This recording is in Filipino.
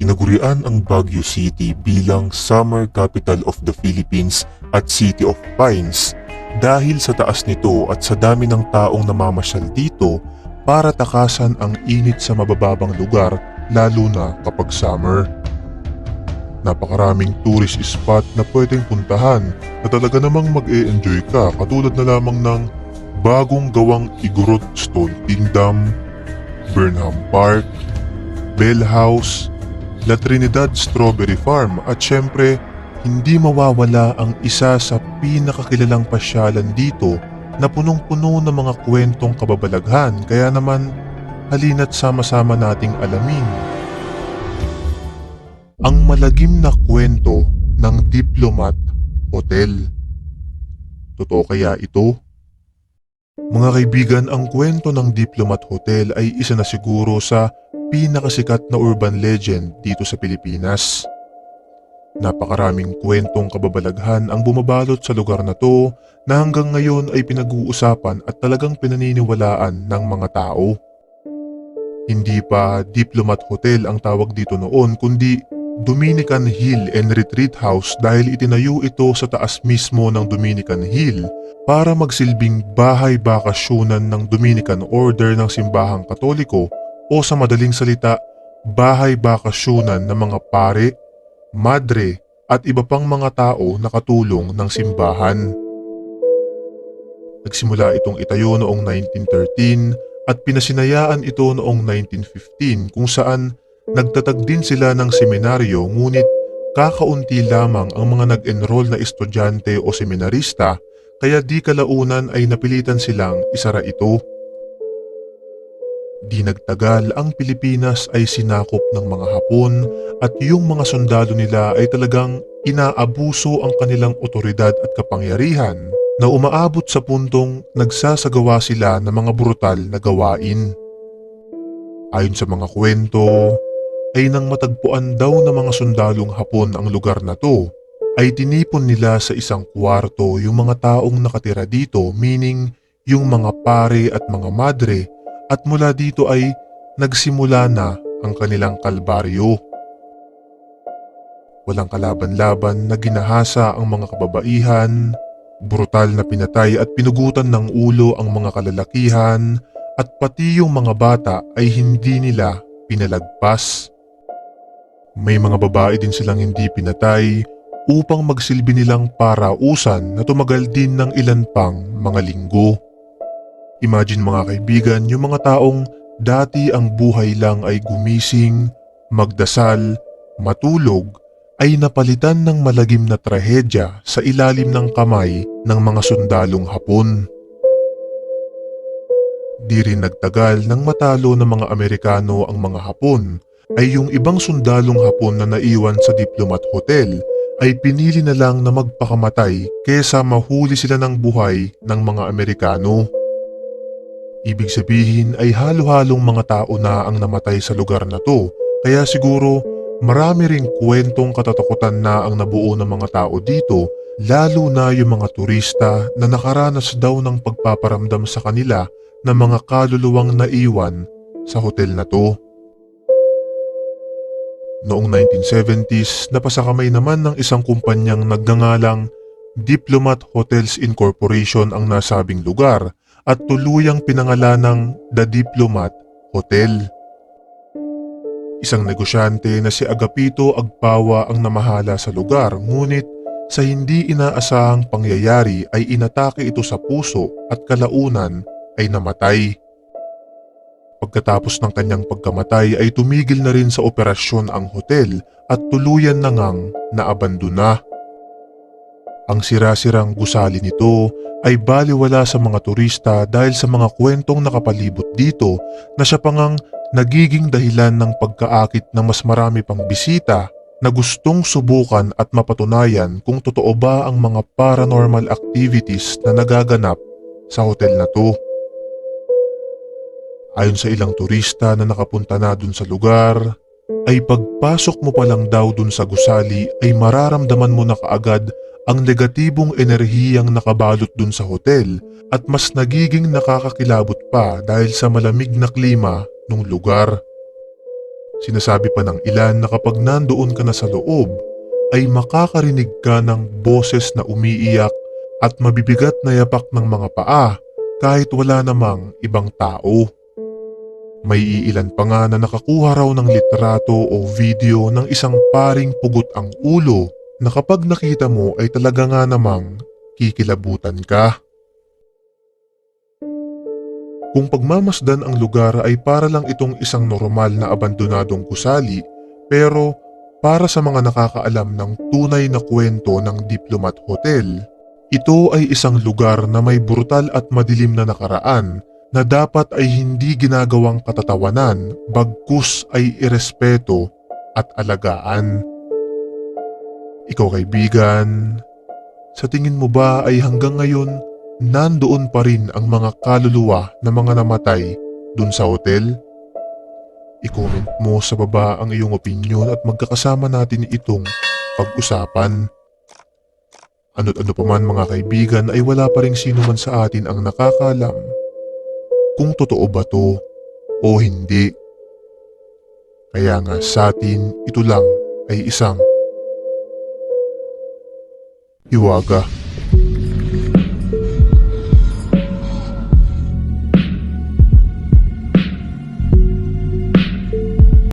Tinagurian ang Baguio City bilang Summer Capital of the Philippines at City of Pines dahil sa taas nito at sa dami ng taong namamasyal dito para takasan ang init sa mabababang lugar lalo na kapag summer. Napakaraming tourist spot na pwedeng puntahan na talaga namang mag-e-enjoy ka katulad na lamang ng bagong gawang Igorot Stone Kingdom, Burnham Park, Bell House, La Trinidad Strawberry Farm at syempre hindi mawawala ang isa sa pinakakilalang pasyalan dito na punong-puno ng mga kwentong kababalaghan kaya naman halina't sama-sama nating alamin ang malagim na kwento ng Diplomat Hotel. Totoo kaya ito? Mga kaibigan, ang kwento ng Diplomat Hotel ay isa na siguro sa pinakasikat na urban legend dito sa Pilipinas. Napakaraming kwentong kababalaghan ang bumabalot sa lugar na to na hanggang ngayon ay pinag-uusapan at talagang pinaniniwalaan ng mga tao. Hindi pa Diplomat Hotel ang tawag dito noon kundi Dominican Hill and Retreat House dahil itinayo ito sa taas mismo ng Dominican Hill para magsilbing bahay bakasyonan ng Dominican Order ng Simbahang Katoliko o sa madaling salita, bahay bakasyonan ng mga pare, madre at iba pang mga tao na katulong ng simbahan. Nagsimula itong itayo noong 1913 at pinasinayaan ito noong 1915 kung saan nagtatag din sila ng seminaryo ngunit kakaunti lamang ang mga nag-enroll na estudyante o seminarista kaya di kalaunan ay napilitan silang isara ito. Di nagtagal ang Pilipinas ay sinakop ng mga Hapon at yung mga sundalo nila ay talagang inaabuso ang kanilang otoridad at kapangyarihan na umaabot sa puntong nagsasagawa sila ng mga brutal na gawain. Ayon sa mga kwento, ay nang matagpuan daw ng mga sundalong Hapon ang lugar na to, ay tinipon nila sa isang kwarto yung mga taong nakatira dito meaning yung mga pare at mga madre at mula dito ay nagsimula na ang kanilang kalbaryo. Walang kalaban-laban na ginahasa ang mga kababaihan, brutal na pinatay at pinugutan ng ulo ang mga kalalakihan at pati yung mga bata ay hindi nila pinalagpas. May mga babae din silang hindi pinatay upang magsilbi nilang parausan na tumagal din ng ilan pang mga linggo. Imagine mga kaibigan, yung mga taong dati ang buhay lang ay gumising, magdasal, matulog, ay napalitan ng malagim na trahedya sa ilalim ng kamay ng mga sundalong Hapon. Di rin nagtagal nang matalo ng mga Amerikano ang mga Hapon, ay yung ibang sundalong Hapon na naiwan sa Diplomat Hotel ay pinili na lang na magpakamatay kesa mahuli sila ng buhay ng mga Amerikano. Ibig sabihin ay halo-halong mga tao na ang namatay sa lugar na to kaya siguro marami ring kwentong katatakutan na ang nabuo ng mga tao dito lalo na yung mga turista na nakaranas daw ng pagpaparamdam sa kanila ng mga kaluluwang naiwan sa hotel na to. Noong 1970s, napasakamay naman ng isang kumpanyang nagngangalang Diplomat Hotels Incorporation ang nasabing lugar at tuluyang pinangalan ng The Diplomat Hotel. Isang negosyante na si Agapito Agpawa ang namahala sa lugar ngunit sa hindi inaasahang pangyayari ay inatake ito sa puso at kalaunan ay namatay. Pagkatapos ng kanyang pagkamatay ay tumigil na rin sa operasyon ang hotel at tuluyan na ngang naabandona. Ang sira-sirang gusali nito ay baliwala sa mga turista dahil sa mga kwentong nakapalibot dito na siya pa ngang nagiging dahilan ng pagkaakit ng mas marami pang bisita na gustong subukan at mapatunayan kung totoo ba ang mga paranormal activities na nagaganap sa hotel na to. Ayon sa ilang turista na nakapunta na dun sa lugar, ay pagpasok mo pa lang daw dun sa gusali ay mararamdaman mo na kaagad ang negatibong enerhiyang nakabalot dun sa hotel at mas nagiging nakakakilabot pa dahil sa malamig na klima ng lugar. Sinasabi pa ng ilan na kapag nandoon ka na sa loob, ay makakarinig ka ng boses na umiiyak at mabibigat na yapak ng mga paa kahit wala namang ibang tao. May iilan pa nga na nakakuha raw ng litrato o video ng isang paring pugot ang ulo na kapag nakita mo ay talaga nga namang kikilabutan ka. Kung pagmamasdan ang lugar ay para lang itong isang normal na abandonadong gusali, pero para sa mga nakakaalam ng tunay na kwento ng Diplomat Hotel, ito ay isang lugar na may brutal at madilim na nakaraan na dapat ay hindi ginagawang katatawanan bagkus ay irespeto at alagaan. Ikaw kaibigan, sa tingin mo ba ay hanggang ngayon nandoon pa rin ang mga kaluluwa na mga namatay dun sa hotel? I-comment mo sa baba ang iyong opinyon at magkakasama natin itong pag-usapan. Ano't ano pa man mga kaibigan ay wala pa ring sino man sa atin ang nakakalam kung totoo ba to o hindi. Kaya nga sa atin ito lang ay isang hiwaga.